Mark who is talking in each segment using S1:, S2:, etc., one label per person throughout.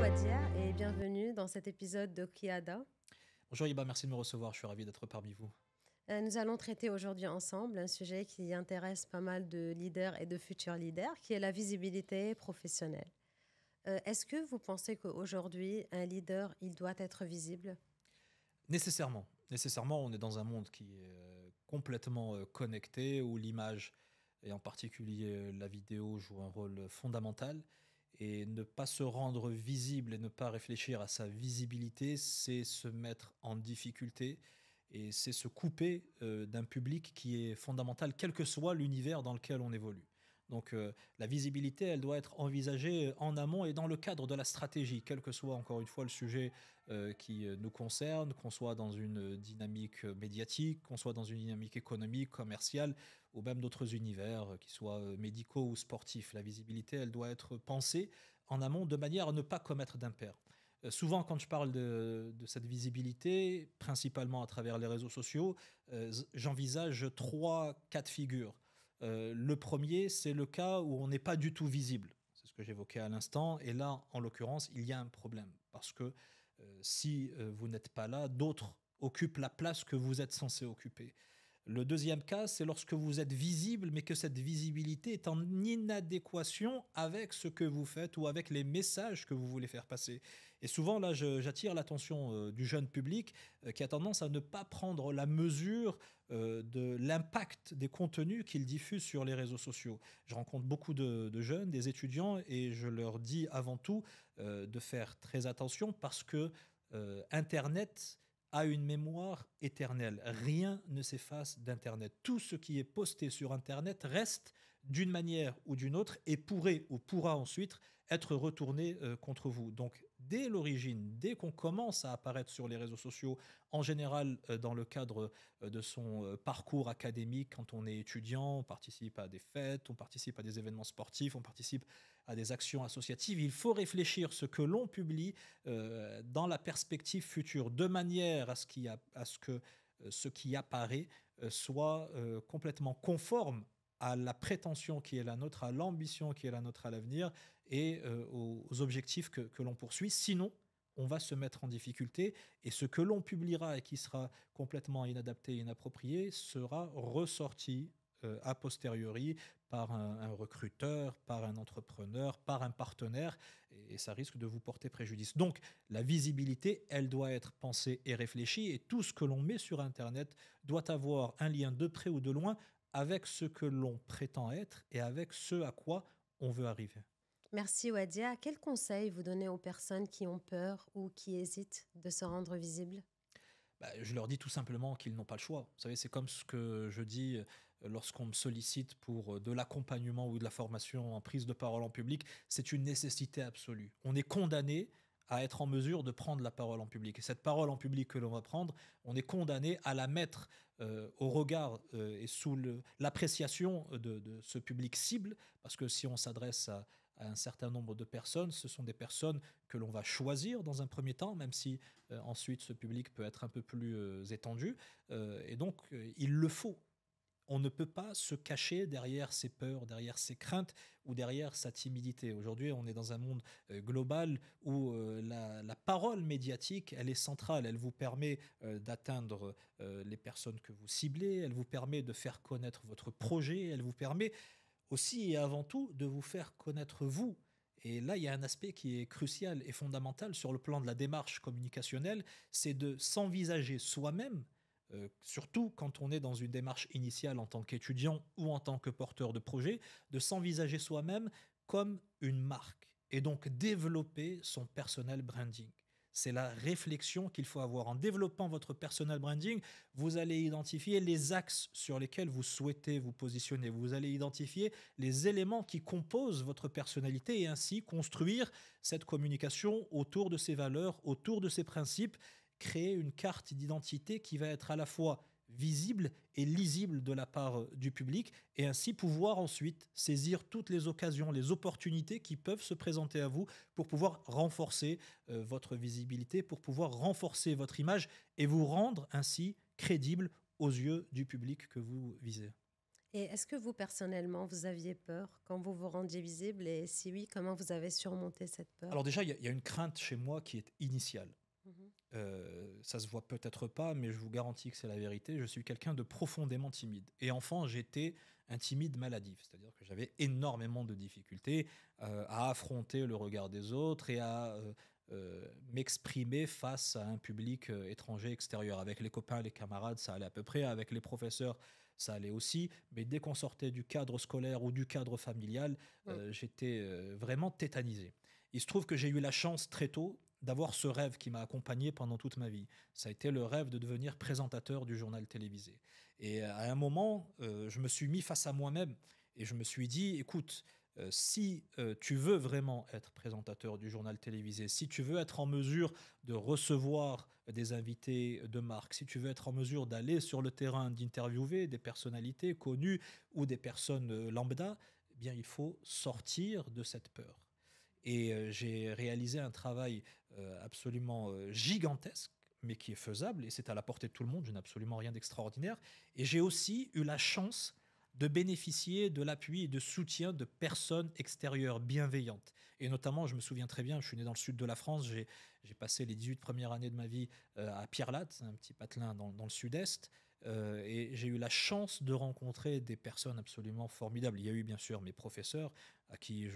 S1: Wadia et bienvenue dans cet épisode de Kiada.
S2: Bonjour Iba, merci de me recevoir, je suis ravi d'être parmi vous.
S1: Nous allons traiter aujourd'hui ensemble un sujet qui intéresse pas mal de leaders et de futurs leaders, qui est la visibilité professionnelle. Est-ce que vous pensez qu'aujourd'hui, un leader, il doit être visible?
S2: Nécessairement, nécessairement, on est dans un monde qui est complètement connecté, où l'image, et en particulier la vidéo, joue un rôle fondamental. Et ne pas se rendre visible et ne pas réfléchir à sa visibilité, c'est se mettre en difficulté et c'est se couper d'un public qui est fondamental, quel que soit l'univers dans lequel on évolue. Donc la visibilité, elle doit être envisagée en amont et dans le cadre de la stratégie, quel que soit encore une fois le sujet qui nous concerne, qu'on soit dans une dynamique médiatique, qu'on soit dans une dynamique économique, commerciale, ou même d'autres univers, qu'ils soient médicaux ou sportifs. La visibilité, elle doit être pensée en amont de manière à ne pas commettre d'impair. Souvent, quand je parle de cette visibilité, principalement à travers les réseaux sociaux, j'envisage trois cas de figure. Le premier, c'est le cas où on n'est pas du tout visible. C'est ce que j'évoquais à l'instant. Et là, en l'occurrence, il y a un problème. Parce que si vous n'êtes pas là, d'autres occupent la place que vous êtes censé occuper. Le deuxième cas, c'est lorsque vous êtes visible, mais que cette visibilité est en inadéquation avec ce que vous faites ou avec les messages que vous voulez faire passer. Et souvent, là, j'attire l'attention du jeune public qui a tendance à ne pas prendre la mesure de l'impact des contenus qu'il diffuse sur les réseaux sociaux. Je rencontre beaucoup de jeunes, des étudiants, et je leur dis avant tout de faire très attention parce que Internet a une mémoire éternelle. Rien ne s'efface d'Internet. Tout ce qui est posté sur Internet reste d'une manière ou d'une autre et pourrait ou pourra ensuite être retourné contre vous. Donc, dès l'origine, dès qu'on commence à apparaître sur les réseaux sociaux, en général dans le cadre de son parcours académique, quand on est étudiant, on participe à des fêtes, on participe à des événements sportifs, on participe à des actions associatives, il faut réfléchir ce que l'on publie dans la perspective future, de manière à ce que ce qui apparaît soit complètement conforme à la prétention qui est la nôtre, à l'ambition qui est la nôtre à l'avenir et aux objectifs que l'on poursuit. Sinon, on va se mettre en difficulté et ce que l'on publiera et qui sera complètement inadapté, inapproprié, sera ressorti a posteriori par un recruteur, par un entrepreneur, par un partenaire, et ça risque de vous porter préjudice. Donc, la visibilité, elle doit être pensée et réfléchie, et tout ce que l'on met sur Internet doit avoir un lien de près ou de loin avec ce que l'on prétend être et avec ce à quoi on veut arriver.
S1: Merci Wadia. Quel conseil vous donnez aux personnes qui ont peur ou qui hésitent de se rendre visibles?
S2: Bah, je leur dis tout simplement qu'ils n'ont pas le choix. Vous savez, c'est comme ce que je dis lorsqu'on me sollicite pour de l'accompagnement ou de la formation en prise de parole en public. C'est une nécessité absolue. On est condamné à être en mesure de prendre la parole en public. Et cette parole en public que l'on va prendre, on est condamné à la mettre au regard et sous l'appréciation de ce public cible, parce que si on s'adresse à un certain nombre de personnes, ce sont des personnes que l'on va choisir dans un premier temps, même si ensuite ce public peut être un peu plus étendu. Et donc, il le faut. On ne peut pas se cacher derrière ses peurs, derrière ses craintes ou derrière sa timidité. Aujourd'hui, on est dans un monde global où la parole médiatique, elle est centrale. Elle vous permet d'atteindre les personnes que vous ciblez, elle vous permet de faire connaître votre projet, elle vous permet aussi et avant tout de vous faire connaître vous. Et là, il y a un aspect qui est crucial et fondamental sur le plan de la démarche communicationnelle, c'est de s'envisager soi-même, surtout quand on est dans une démarche initiale en tant qu'étudiant ou en tant que porteur de projet, de s'envisager soi-même comme une marque et donc développer son personal branding. C'est la réflexion qu'il faut avoir. En développant votre personal branding, vous allez identifier les axes sur lesquels vous souhaitez vous positionner. Vous allez identifier les éléments qui composent votre personnalité et ainsi construire cette communication autour de ces valeurs, autour de ces principes, créer une carte d'identité qui va être à la fois visible et lisible de la part du public et ainsi pouvoir ensuite saisir toutes les occasions, les opportunités qui peuvent se présenter à vous pour pouvoir renforcer votre visibilité, pour pouvoir renforcer votre image et vous rendre ainsi crédible aux yeux du public que vous visez.
S1: Et est-ce que vous, personnellement, vous aviez peur quand vous vous rendiez visible? Et si oui, comment vous avez surmonté cette peur?
S2: Alors déjà, il y a une crainte chez moi qui est initiale.
S1: Mhm.
S2: Ça se voit peut-être pas, mais je vous garantis que c'est la vérité. Je suis quelqu'un de profondément timide. Et enfant, j'étais un timide maladif, c'est-à-dire que j'avais énormément de difficultés à affronter le regard des autres et à m'exprimer face à un public étranger, extérieur. Avec les copains, les camarades, ça allait à peu près. Avec les professeurs, ça allait aussi. Mais dès qu'on sortait du cadre scolaire ou du cadre familial,
S1: Mm.
S2: j'étais vraiment tétanisé. Il se trouve que j'ai eu la chance très tôt d'avoir ce rêve qui m'a accompagné pendant toute ma vie. Ça a été le rêve de devenir présentateur du journal télévisé. Et à un moment, je me suis mis face à moi-même et je me suis dit, écoute, si tu veux vraiment être présentateur du journal télévisé, si tu veux être en mesure de recevoir des invités de marque, si tu veux être en mesure d'aller sur le terrain, d'interviewer des personnalités connues ou des personnes lambda, eh bien, il faut sortir de cette peur. Et j'ai réalisé un travail absolument gigantesque, mais qui est faisable, et c'est à la portée de tout le monde, je n'ai absolument rien d'extraordinaire. Et j'ai aussi eu la chance de bénéficier de l'appui et de soutien de personnes extérieures bienveillantes. Et notamment, je me souviens très bien, je suis né dans le sud de la France, j'ai passé les 18 premières années de ma vie à Pierrelatte, un petit patelin dans le sud-est, et j'ai eu la chance de rencontrer des personnes absolument formidables. Il y a eu bien sûr mes professeurs, à qui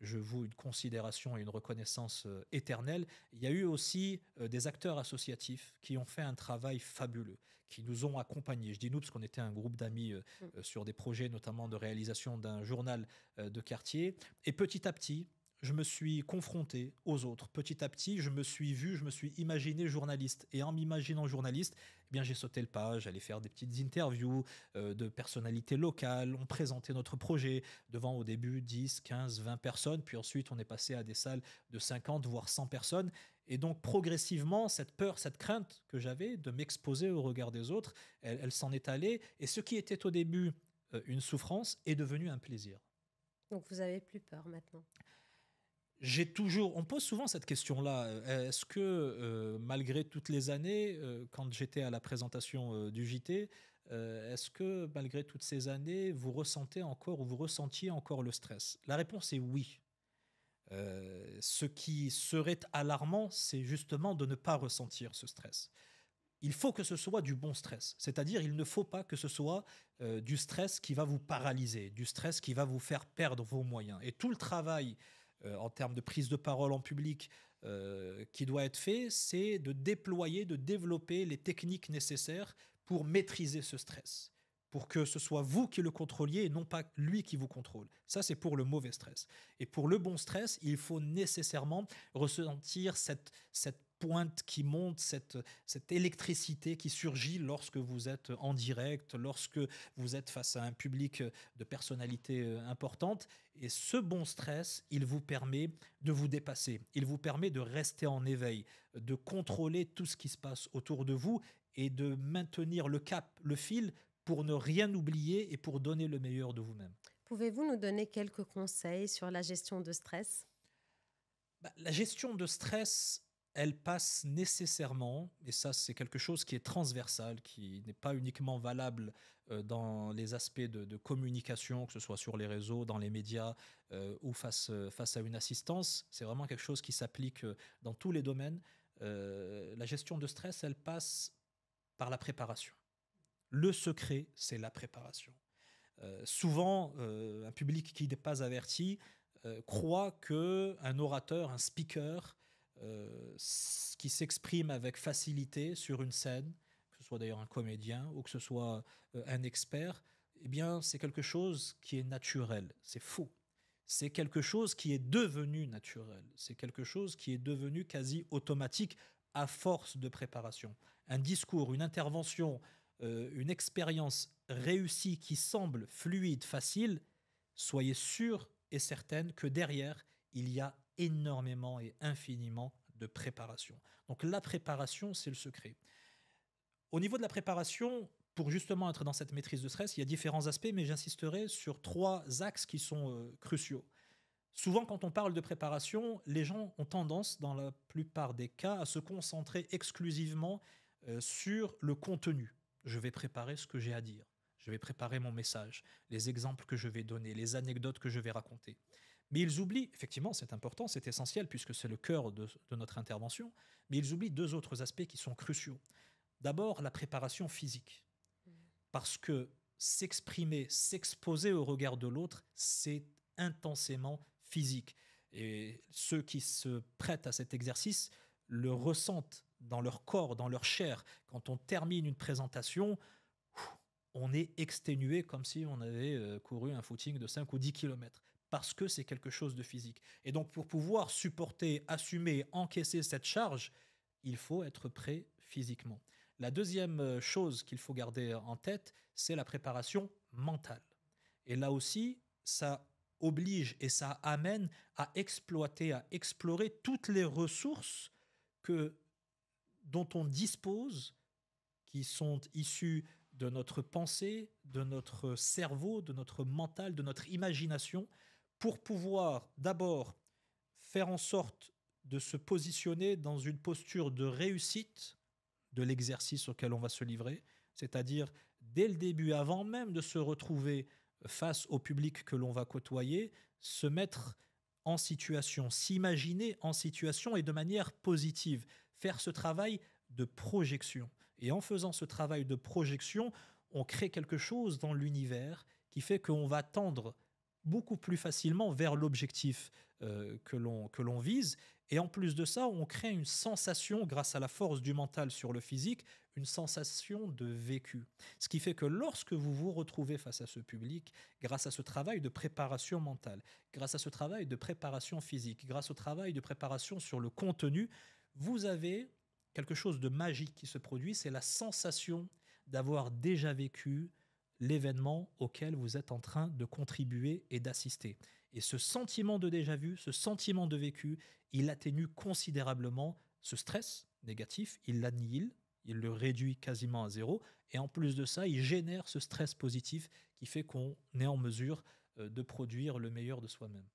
S2: je voue une considération et une reconnaissance éternelle. Il y a eu aussi des acteurs associatifs qui ont fait un travail fabuleux, qui nous ont accompagnés. Je dis nous parce qu'on était un groupe d'amis
S1: Mm.
S2: sur des projets notamment de réalisation d'un journal de quartier. Et petit à petit, je me suis confronté aux autres. Petit à petit, je me suis vu, je me suis imaginé journaliste. Et en m'imaginant journaliste, eh bien, j'ai sauté le pas. J'allais faire des petites interviews de personnalités locales. On présentait notre projet devant au début 10, 15, 20 personnes. Puis ensuite, on est passé à des salles de 50, voire 100 personnes. Et donc, progressivement, cette peur, cette crainte que j'avais de m'exposer au regard des autres, elle s'en est allée. Et ce qui était au début une souffrance est devenu un plaisir.
S1: Donc, vous avez plus peur maintenant.
S2: On pose souvent cette question-là. Est-ce que, malgré toutes les années, quand j'étais à la présentation du JT, est-ce que malgré toutes ces années, vous ressentez encore ou vous ressentiez encore le stress? La réponse est oui. Ce qui serait alarmant, c'est justement de ne pas ressentir ce stress. Il faut que ce soit du bon stress. C'est-à-dire, il ne faut pas que ce soit du stress qui va vous paralyser, du stress qui va vous faire perdre vos moyens. Et tout le travail en termes de prise de parole en public qui doit être fait, c'est de déployer, de développer les techniques nécessaires pour maîtriser ce stress, pour que ce soit vous qui le contrôliez et non pas lui qui vous contrôle. Ça, c'est pour le mauvais stress. Et pour le bon stress, il faut nécessairement ressentir cette pointe qui monte, cette électricité qui surgit lorsque vous êtes en direct, lorsque vous êtes face à un public de personnalités importantes. Et ce bon stress, il vous permet de vous dépasser, il vous permet de rester en éveil, de contrôler tout ce qui se passe autour de vous et de maintenir le cap, le fil, pour ne rien oublier et pour donner le meilleur de vous-même.
S1: Pouvez-vous nous donner quelques conseils sur la gestion de stress?
S2: Bah, la gestion de stress, elle passe nécessairement, et ça c'est quelque chose qui est transversal, qui n'est pas uniquement valable dans les aspects de communication, que ce soit sur les réseaux, dans les médias ou face à une assistance, c'est vraiment quelque chose qui s'applique dans tous les domaines. La gestion de stress, elle passe par la préparation. Le secret, c'est la préparation. Souvent, un public qui n'est pas averti croit que un orateur, un speaker, qui s'exprime avec facilité sur une scène, que ce soit d'ailleurs un comédien ou que ce soit un expert, eh bien, c'est quelque chose qui est naturel. C'est faux. C'est quelque chose qui est devenu naturel. C'est quelque chose qui est devenu quasi automatique à force de préparation. Un discours, une intervention, une expérience réussie qui semble fluide, facile, soyez sûr et certaine que derrière, il y a énormément et infiniment de préparation. Donc la préparation, c'est le secret. Au niveau de la préparation, pour justement être dans cette maîtrise de stress, il y a différents aspects, mais j'insisterai sur trois axes qui sont cruciaux. Souvent, quand on parle de préparation, les gens ont tendance, dans la plupart des cas, à se concentrer exclusivement sur le contenu. Je vais préparer ce que j'ai à dire. je vais préparer mon message, les exemples que je vais donner, les anecdotes que je vais raconter. Mais ils oublient, effectivement, c'est important, c'est essentiel puisque c'est le cœur de notre intervention, mais ils oublient deux autres aspects qui sont cruciaux. D'abord, la préparation physique. Parce que s'exprimer, s'exposer au regard de l'autre, c'est intensément physique. Et ceux qui se prêtent à cet exercice le ressentent dans leur corps, dans leur chair. Quand on termine une présentation, on est exténué comme si on avait couru un footing de 5 ou 10 kilomètres. Parce que c'est quelque chose de physique. Et donc, pour pouvoir supporter, assumer, encaisser cette charge, il faut être prêt physiquement. La deuxième chose qu'il faut garder en tête, c'est la préparation mentale. Et là aussi, ça oblige et ça amène à exploiter, à explorer toutes les ressources dont on dispose, qui sont issues de notre pensée, de notre cerveau, de notre mental, de notre imagination, pour pouvoir d'abord faire en sorte de se positionner dans une posture de réussite de l'exercice auquel on va se livrer, c'est-à-dire dès le début, avant même de se retrouver face au public que l'on va côtoyer, se mettre en situation, s'imaginer en situation et de manière positive, faire ce travail de projection. Et en faisant ce travail de projection, on crée quelque chose dans l'univers qui fait qu'on va tendre beaucoup plus facilement vers l'objectif que l'on vise. Et en plus de ça, on crée une sensation, grâce à la force du mental sur le physique, une sensation de vécu. Ce qui fait que lorsque vous vous retrouvez face à ce public, grâce à ce travail de préparation mentale, grâce à ce travail de préparation physique, grâce au travail de préparation sur le contenu, vous avez quelque chose de magique qui se produit, c'est la sensation d'avoir déjà vécu l'événement auquel vous êtes en train de contribuer et d'assister. Et ce sentiment de déjà-vu, ce sentiment de vécu, il atténue considérablement ce stress négatif, il l'annihile, il le réduit quasiment à zéro, et en plus de ça, il génère ce stress positif qui fait qu'on est en mesure de produire le meilleur de soi-même.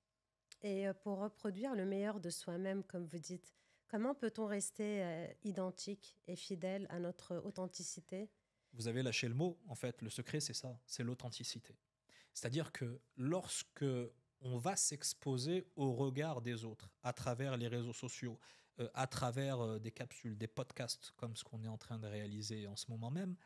S1: Et pour reproduire le meilleur de soi-même, comme vous dites, comment peut-on rester identique et fidèle à notre authenticité?
S2: Vous avez lâché le mot, en fait, le secret c'est ça, c'est l'authenticité. C'est-à-dire que lorsque on va s'exposer au regard des autres à travers les réseaux sociaux, à travers des capsules, des podcasts comme ce qu'on est en train de réaliser en ce moment même,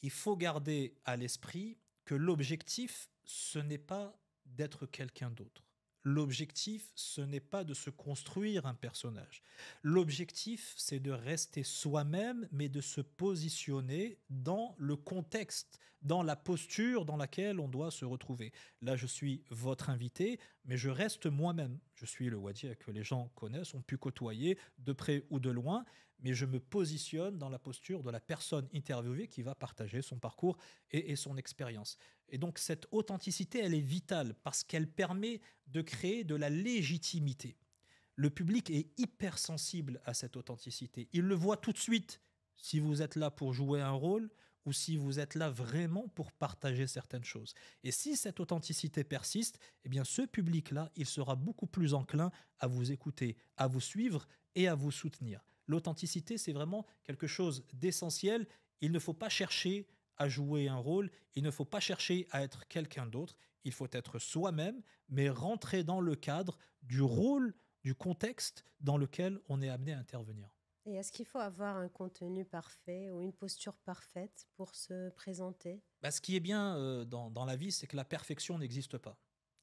S2: il faut garder à l'esprit que l'objectif, ce n'est pas d'être quelqu'un d'autre. L'objectif, ce n'est pas de se construire un personnage. L'objectif, c'est de rester soi-même, mais de se positionner dans le contexte, dans la posture dans laquelle on doit se retrouver. Là, je suis votre invité, mais je reste moi-même. Je suis le Wadji que les gens connaissent, ont pu côtoyer de près ou de loin, mais je me positionne dans la posture de la personne interviewée qui va partager son parcours et son expérience. Et donc cette authenticité, elle est vitale parce qu'elle permet de créer de la légitimité. Le public est hypersensible à cette authenticité. Il le voit tout de suite si vous êtes là pour jouer un rôle ou si vous êtes là vraiment pour partager certaines choses. Et si cette authenticité persiste, eh bien ce public-là, il sera beaucoup plus enclin à vous écouter, à vous suivre et à vous soutenir. L'authenticité, c'est vraiment quelque chose d'essentiel. Il ne faut pas chercher à jouer un rôle, il ne faut pas chercher à être quelqu'un d'autre, il faut être soi-même, mais rentrer dans le cadre du rôle, du contexte dans lequel on est amené à intervenir.
S1: Et est-ce qu'il faut avoir un contenu parfait ou une posture parfaite pour se présenter?
S2: Ce qui est bien dans la vie, c'est que la perfection n'existe pas.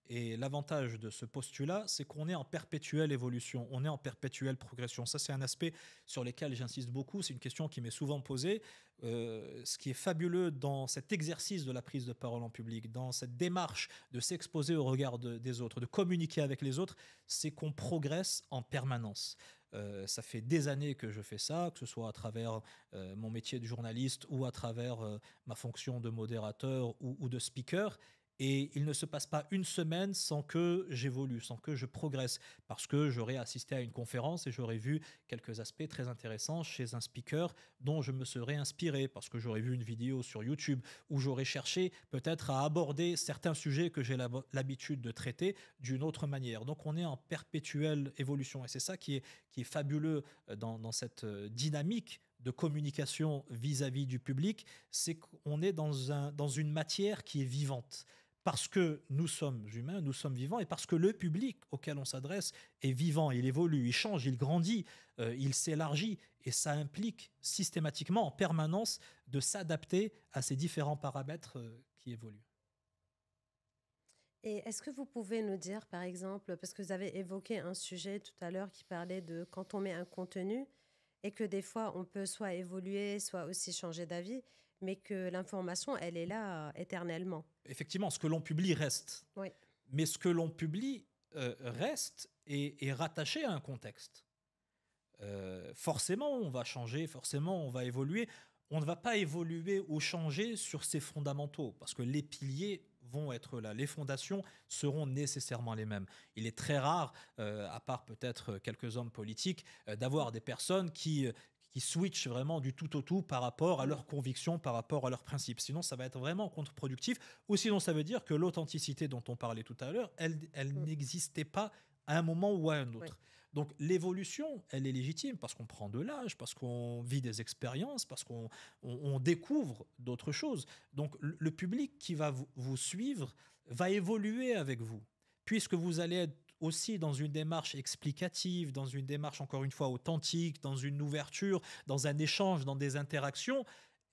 S2: Et l'avantage de ce postulat, c'est qu'on est en perpétuelle évolution, on est en perpétuelle progression. Ça, c'est un aspect sur lequel j'insiste beaucoup. C'est une question qui m'est souvent posée. Ce qui est fabuleux dans cet exercice de la prise de parole en public, dans cette démarche de s'exposer au regard des autres, de communiquer avec les autres, c'est qu'on progresse en permanence. Ça fait des années que je fais ça, que ce soit à travers mon métier de journaliste ou à travers ma fonction de modérateur ou de speaker. Et il ne se passe pas une semaine sans que j'évolue, sans que je progresse, parce que j'aurais assisté à une conférence et j'aurais vu quelques aspects très intéressants chez un speaker dont je me serais inspiré, parce que j'aurais vu une vidéo sur YouTube où j'aurais cherché peut-être à aborder certains sujets que j'ai l'habitude de traiter d'une autre manière. Donc on est en perpétuelle évolution et c'est ça qui est fabuleux dans cette dynamique de communication vis-à-vis du public, c'est qu'on est dans une matière qui est vivante. Parce que nous sommes humains, nous sommes vivants, et parce que le public auquel on s'adresse est vivant, il évolue, il change, il grandit, il s'élargit, et ça implique systématiquement, en permanence, de s'adapter à ces différents paramètres qui évoluent.
S1: Et est-ce que vous pouvez nous dire, par exemple, parce que vous avez évoqué un sujet tout à l'heure qui parlait de quand on met un contenu et que des fois on peut soit évoluer, soit aussi changer d'avis, mais que l'information, elle est là éternellement.
S2: Effectivement, ce que l'on publie reste.
S1: Oui.
S2: Mais ce que l'on publie reste et est rattaché à un contexte. Forcément, on va changer, forcément, on va évoluer. On ne va pas évoluer ou changer sur ses fondamentaux, parce que les piliers vont être là. Les fondations seront nécessairement les mêmes. Il est très rare, à part peut-être quelques hommes politiques, d'avoir des personnes qui switchent vraiment du tout au tout par rapport à leurs convictions, par rapport à leurs principes. Sinon, ça va être vraiment contre-productif, ou sinon ça veut dire que l'authenticité dont on parlait tout à l'heure, elle n'existait pas à un moment ou à un
S1: Oui.
S2: autre. Donc l'évolution, elle est légitime parce qu'on prend de l'âge, parce qu'on vit des expériences, parce qu'on découvre d'autres choses. Donc le public qui va vous suivre va évoluer avec vous, puisque vous allez être aussi dans une démarche explicative, dans une démarche encore une fois authentique, dans une ouverture, dans un échange, dans des interactions.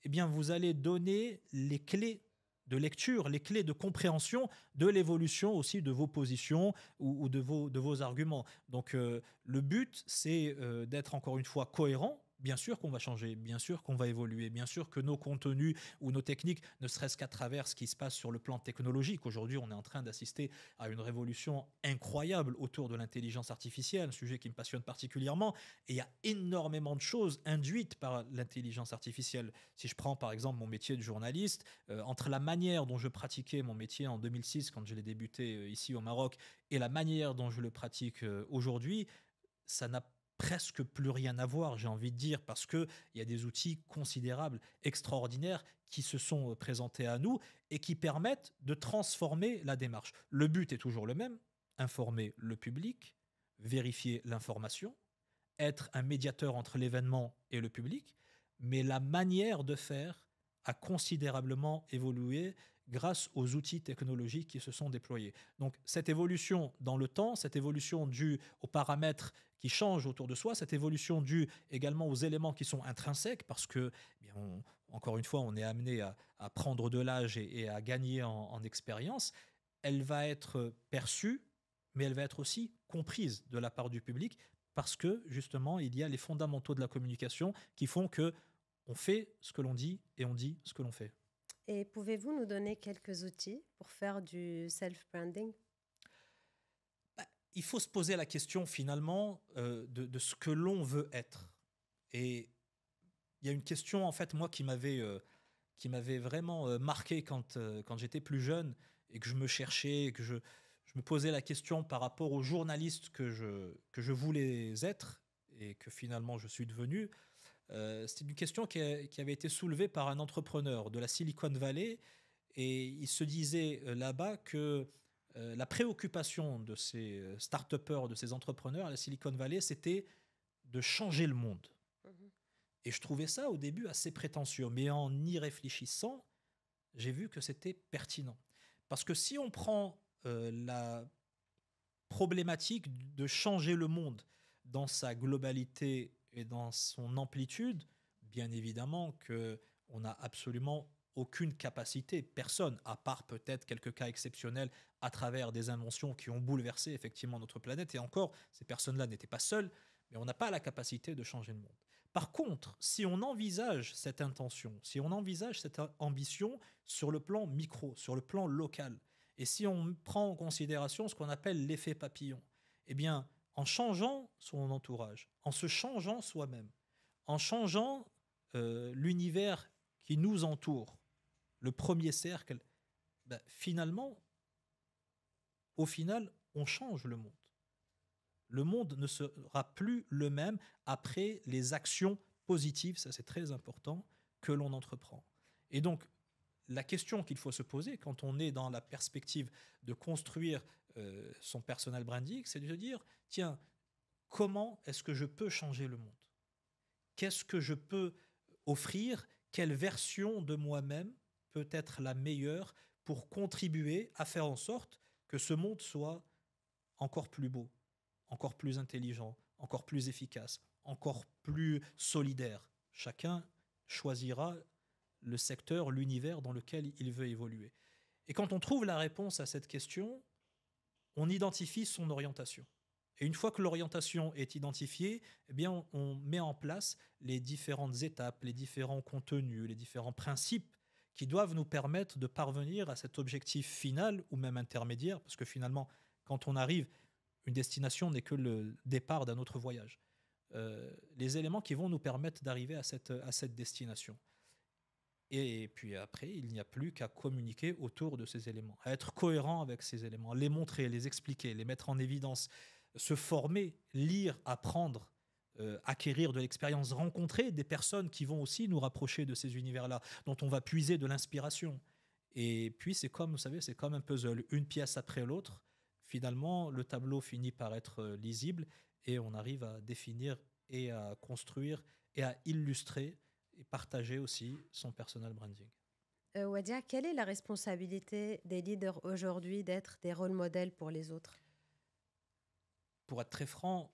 S2: Eh bien, vous allez donner les clés de lecture, les clés de compréhension de l'évolution aussi de vos positions ou de vos arguments. Donc le but, c'est d'être encore une fois cohérent. Bien sûr qu'on va changer, bien sûr qu'on va évoluer, bien sûr que nos contenus ou nos techniques, ne serait-ce qu'à travers ce qui se passe sur le plan technologique. Aujourd'hui, on est en train d'assister à une révolution incroyable autour de l'intelligence artificielle, un sujet qui me passionne particulièrement. Et il y a énormément de choses induites par l'intelligence artificielle. Si je prends par exemple mon métier de journaliste, entre la manière dont je pratiquais mon métier en 2006, quand je l'ai débuté ici au Maroc, et la manière dont je le pratique aujourd'hui, ça n'a presque plus rien à voir, j'ai envie de dire, parce qu'il y a des outils considérables, extraordinaires, qui se sont présentés à nous et qui permettent de transformer la démarche. Le but est toujours le même, informer le public, vérifier l'information, être un médiateur entre l'événement et le public, mais la manière de faire a considérablement évolué grâce aux outils technologiques qui se sont déployés. Donc cette évolution dans le temps, cette évolution due aux paramètres qui changent autour de soi, cette évolution due également aux éléments qui sont intrinsèques, parce que, eh bien, encore une fois, on est amené à prendre de l'âge et à gagner en expérience, elle va être perçue, mais elle va être aussi comprise de la part du public, parce que justement, il y a les fondamentaux de la communication qui font que on fait ce que l'on dit et on dit ce que l'on fait.
S1: Et pouvez-vous nous donner quelques outils pour faire du self-branding?
S2: Bah, il faut se poser la question finalement de ce que l'on veut être. Et il y a une question en fait moi qui m'avait vraiment marqué quand j'étais plus jeune et que je me cherchais, que je me posais la question par rapport aux journalistes que je voulais être et que finalement je suis devenu. C'était une question qui avait été soulevée par un entrepreneur de la Silicon Valley et il se disait là-bas que la préoccupation de ces start-upers, de ces entrepreneurs à la Silicon Valley, c'était de changer le monde.
S1: Mhm.
S2: Et je trouvais ça au début assez prétentieux, mais en y réfléchissant, j'ai vu que c'était pertinent. Parce que si on prend la problématique de changer le monde dans sa globalité et dans son amplitude, bien évidemment qu'on n'a absolument aucune capacité, personne, à part peut-être quelques cas exceptionnels à travers des inventions qui ont bouleversé effectivement notre planète. Et encore, ces personnes-là n'étaient pas seules, mais on n'a pas la capacité de changer le monde. Par contre, si on envisage cette intention, si on envisage cette ambition sur le plan micro, sur le plan local, et si on prend en considération ce qu'on appelle l'effet papillon, eh bien, en changeant son entourage, en se changeant soi-même, en changeant l'univers qui nous entoure, le premier cercle, ben, finalement, au final, on change le monde. Le monde ne sera plus le même après les actions positives, ça c'est très important, que l'on entreprend. Et donc, la question qu'il faut se poser quand on est dans la perspective de construire son personal branding, c'est de se dire, tiens, comment est-ce que je peux changer le monde? Qu'est-ce que je peux offrir? Quelle version de moi-même peut être la meilleure pour contribuer à faire en sorte que ce monde soit encore plus beau, encore plus intelligent, encore plus efficace, encore plus solidaire. Chacun choisira le secteur, l'univers dans lequel il veut évoluer. Et quand on trouve la réponse à cette question, on identifie son orientation. Et une fois que l'orientation est identifiée, eh bien, on met en place les différentes étapes, les différents contenus, les différents principes qui doivent nous permettre de parvenir à cet objectif final ou même intermédiaire, parce que finalement, quand on arrive, une destination n'est que le départ d'un autre voyage. Les éléments qui vont nous permettre d'arriver à cette destination. Et puis après, il n'y a plus qu'à communiquer autour de ces éléments, à être cohérent avec ces éléments, les montrer, les expliquer, les mettre en évidence, se former, lire, apprendre, acquérir de l'expérience, rencontrer des personnes qui vont aussi nous rapprocher de ces univers-là, dont on va puiser de l'inspiration. Et puis c'est comme, vous savez, c'est comme un puzzle, une pièce après l'autre. Finalement, le tableau finit par être lisible et on arrive à définir et à construire et à illustrer et partager aussi son personal branding.
S1: Wadia, quelle est la responsabilité des leaders aujourd'hui d'être des rôles modèles pour les autres?
S2: Pour être très franc,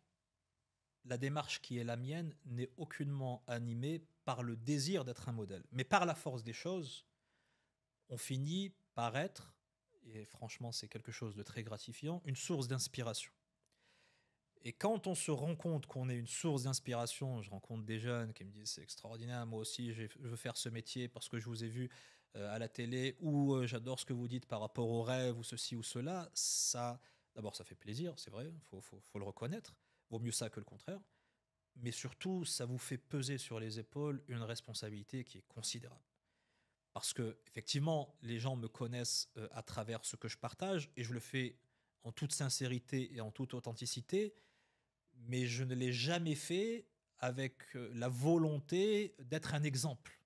S2: la démarche qui est la mienne n'est aucunement animée par le désir d'être un modèle. Mais par la force des choses, on finit par être, et franchement c'est quelque chose de très gratifiant, une source d'inspiration. Et quand on se rend compte qu'on est une source d'inspiration, je rencontre des jeunes qui me disent c'est extraordinaire, moi aussi je veux faire ce métier parce que je vous ai vu à la télé ou j'adore ce que vous dites par rapport aux rêves ou ceci ou cela, ça, d'abord ça fait plaisir, c'est vrai, faut le reconnaître, vaut mieux ça que le contraire, mais surtout ça vous fait peser sur les épaules une responsabilité qui est considérable. Parce que effectivement, les gens me connaissent à travers ce que je partage et je le fais en toute sincérité et en toute authenticité, mais je ne l'ai jamais fait avec la volonté d'être un exemple.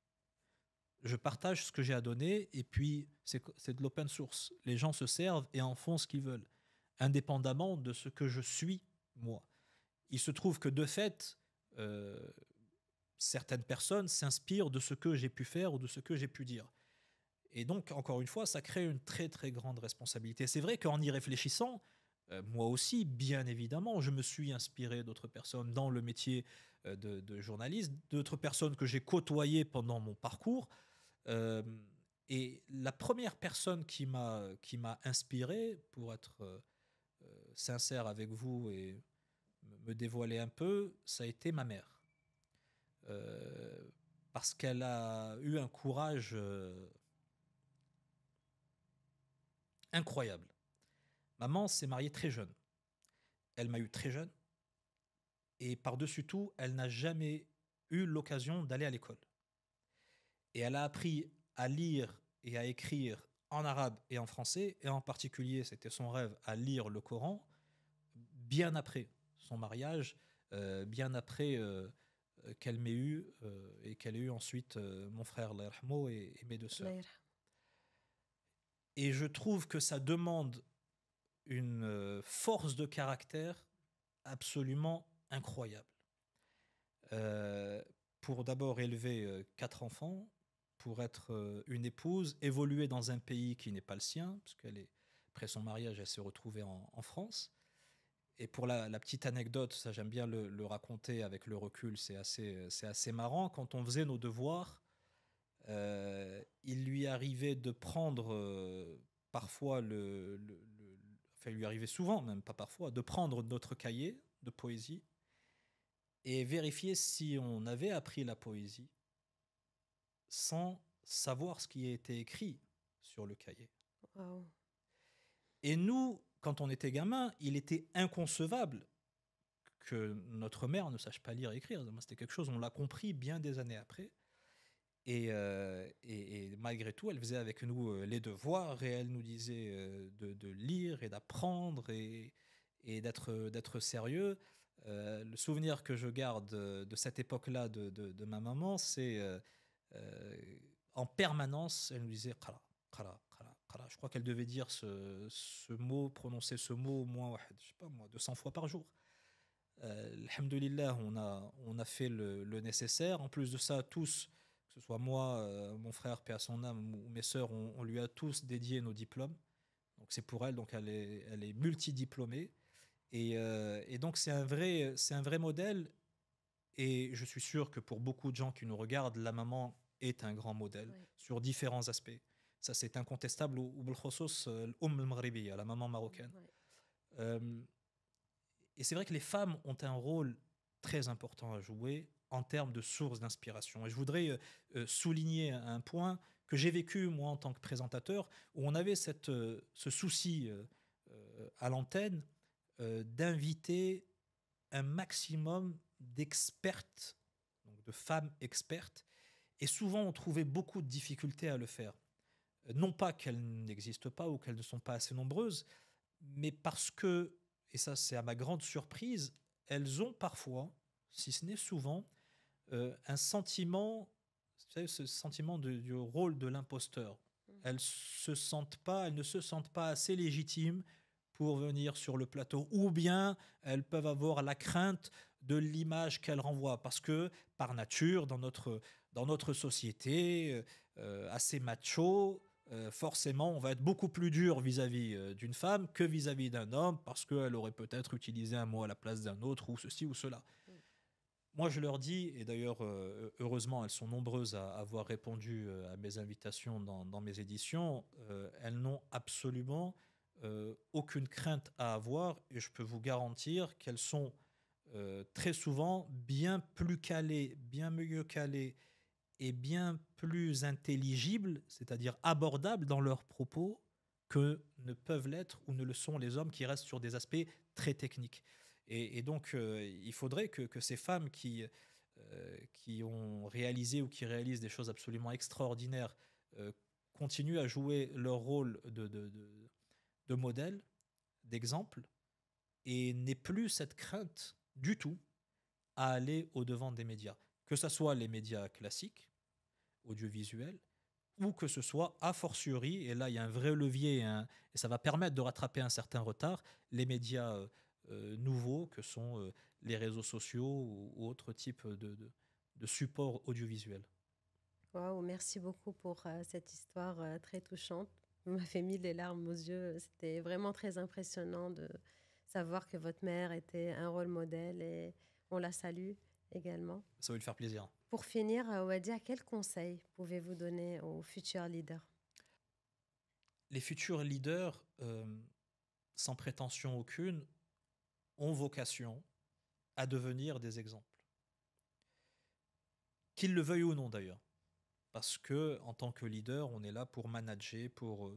S2: Je partage ce que j'ai à donner et puis c'est de l'open source. Les gens se servent et en font ce qu'ils veulent, indépendamment de ce que je suis, moi. Il se trouve que de fait, euh, certaines personnes s'inspirent de ce que j'ai pu faire ou de ce que j'ai pu dire. Et donc, encore une fois, ça crée une très très grande responsabilité. C'est vrai qu'en y réfléchissant, moi aussi, bien évidemment, je me suis inspiré d'autres personnes dans le métier de journaliste, d'autres personnes que j'ai côtoyées pendant mon parcours. Euh, et la première personne qui m'a inspiré, pour être sincère avec vous et me dévoiler un peu, ça a été ma mère. Euh, Parce qu'elle a eu un courage incroyable. Maman s'est mariée très jeune. Elle m'a eu très jeune. Et par-dessus tout, elle n'a jamais eu l'occasion d'aller à l'école. Et elle a appris à lire et à écrire en arabe et en français, et en particulier, c'était son rêve, à lire le Coran, bien après son mariage, bien après qu'elle m'ait eu, et qu'elle ait eu ensuite mon frère, Allah yarhamou, et mes deux sœurs. Et je trouve que ça demande une force de caractère absolument incroyable. Euh, pour d'abord élever 4 enfants, pour être une épouse, évoluer dans un pays qui n'est pas le sien, parce qu'elle est, après son mariage, elle s'est retrouvée en France. Et pour la petite anecdote, ça j'aime bien le raconter avec le recul, c'est assez marrant. Quand on faisait nos devoirs, il lui arrivait de prendre parfois enfin il lui arrivait souvent, même pas parfois, de prendre notre cahier de poésie et vérifier si on avait appris la poésie sans savoir ce qui était écrit sur le cahier.
S1: Wow.
S2: Et nous, quand on était gamin, il était inconcevable que notre mère ne sache pas lire et écrire. C'était quelque chose, on l'a compris bien des années après. Et malgré tout, elle faisait avec nous les devoirs et elle nous disait de lire et d'apprendre et d'être sérieux. Le souvenir que je garde de cette époque-là de ma maman, c'est euh, en permanence, elle nous disait Qara, Qara, Qara, Qara. Je crois qu'elle devait dire ce mot, prononcer ce mot au moins, je sais pas moi, 200 fois par jour. Alhamdulillah, on a fait le nécessaire. En plus de ça, tous, que ce soit moi, mon frère, paix à son âme, ou mes sœurs, on lui a tous dédié nos diplômes. Donc c'est pour elle, donc elle est multidiplômée. Et donc c'est un vrai modèle. Et je suis sûr que pour beaucoup de gens qui nous regardent, la maman est un grand modèle
S1: Oui.
S2: sur différents aspects. Ça, c'est incontestable. Ou بالخصوص المغربية, la maman marocaine.
S1: Oui.
S2: Euh, et c'est vrai que les femmes ont un rôle très important à jouer en termes de source d'inspiration. Et je voudrais souligner un point que j'ai vécu, moi, en tant que présentateur, où on avait ce souci à l'antenne d'inviter un maximum d'expertes, donc de femmes expertes, et souvent on trouvait beaucoup de difficultés à le faire. Non pas qu'elles n'existent pas ou qu'elles ne sont pas assez nombreuses, mais parce que, et ça c'est à ma grande surprise, elles ont parfois, si ce n'est souvent, un sentiment, vous savez, ce sentiment du rôle de l'imposteur. Elles ne se sentent pas assez légitimes pour venir sur le plateau, ou bien elles peuvent avoir la crainte de l'image qu'elles renvoient, parce que par nature, dans notre société assez macho, forcément, on va être beaucoup plus dur vis-à-vis d'une femme que vis-à-vis d'un homme, parce qu'elle aurait peut-être utilisé un mot à la place d'un autre, ou ceci ou cela. Moi, je leur dis, et d'ailleurs, heureusement, elles sont nombreuses à avoir répondu à mes invitations dans mes éditions, elles n'ont absolument aucune crainte à avoir, et je peux vous garantir qu'elles sont très souvent bien plus calées, bien mieux calées et bien plus intelligibles, c'est-à-dire abordables dans leurs propos, que ne peuvent l'être ou ne le sont les hommes qui restent sur des aspects très techniques. Et donc, il faudrait que ces femmes qui ont réalisé ou qui réalisent des choses absolument extraordinaires euh, continuent à jouer leur rôle de modèle, d'exemple, et n'aient plus cette crainte du tout à aller au-devant des médias. Que ce soit les médias classiques, audiovisuels, ou que ce soit a fortiori, et là il y a un vrai levier, et ça va permettre de rattraper un certain retard, les médias nouveaux que sont les réseaux sociaux ou autres types de supports audiovisuels.
S1: Waouh, merci beaucoup pour cette histoire très touchante. Vous m'avez mis les larmes aux yeux. C'était vraiment très impressionnant de savoir que votre mère était un rôle modèle et on la salue également.
S2: Ça va lui faire plaisir.
S1: Pour finir, Wadia, quel conseil pouvez-vous donner aux futurs leaders?
S2: Les futurs leaders, sans prétention aucune, ont vocation à devenir des exemples. Qu'ils le veuillent ou non d'ailleurs. Parce que en tant que leader, on est là pour manager, pour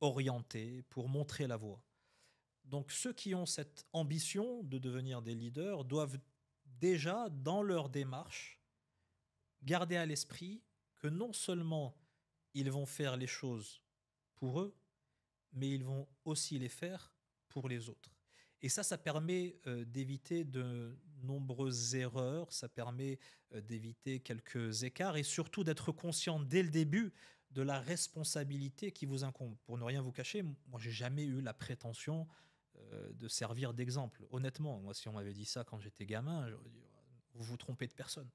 S2: orienter, pour montrer la voie. Donc ceux qui ont cette ambition de devenir des leaders doivent déjà, dans leur démarche, garder à l'esprit que non seulement ils vont faire les choses pour eux, mais ils vont aussi les faire pour les autres. Et ça permet d'éviter de nombreuses erreurs, ça permet d'éviter quelques écarts et surtout d'être conscient dès le début de la responsabilité qui vous incombe. Pour ne rien vous cacher, moi j'ai jamais eu la prétention de servir d'exemple. Honnêtement, moi si on m'avait dit ça quand j'étais gamin, j'aurais dit vous vous trompez de personne.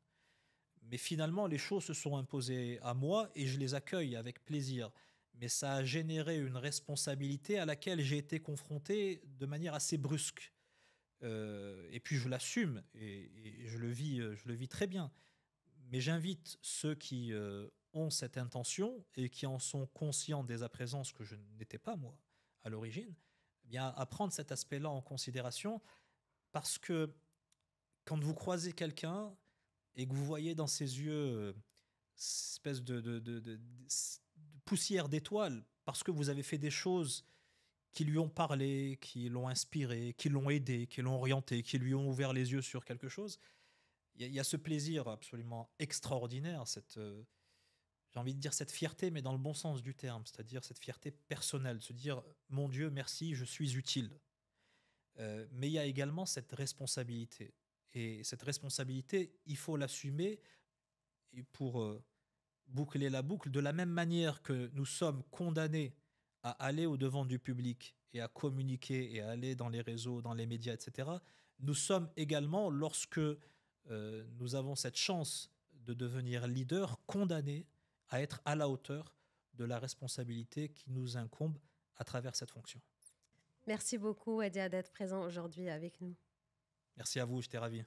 S2: Mais finalement, les choses se sont imposées à moi et je les accueille avec plaisir. Mais ça a généré une responsabilité à laquelle j'ai été confronté de manière assez brusque. Et puis je l'assume et je le vis très bien. Mais j'invite ceux qui ont cette intention et qui en sont conscients dès à présent, ce que je n'étais pas moi à l'origine, eh bien à prendre cet aspect-là en considération parce que quand vous croisez quelqu'un et que vous voyez dans ses yeux espèce de poussière d'étoiles parce que vous avez fait des choses qui lui ont parlé, qui l'ont inspiré, qui l'ont aidé, qui l'ont orienté, qui lui ont ouvert les yeux sur quelque chose. Il y a ce plaisir absolument extraordinaire, j'ai envie de dire cette fierté, mais dans le bon sens du terme, c'est-à-dire cette fierté personnelle, de se dire mon Dieu, merci, je suis utile. Mais il y a également cette responsabilité. Et cette responsabilité, il faut l'assumer et pour boucler la boucle, de la même manière que nous sommes condamnés à aller au devant du public et à communiquer et à aller dans les réseaux, dans les médias, etc., nous sommes également, lorsque nous avons cette chance de devenir leader, condamnés à être à la hauteur de la responsabilité qui nous incombe à travers cette fonction.
S1: Merci beaucoup, Adia, d'être présent aujourd'hui avec nous.
S2: Merci à vous, j'étais ravi.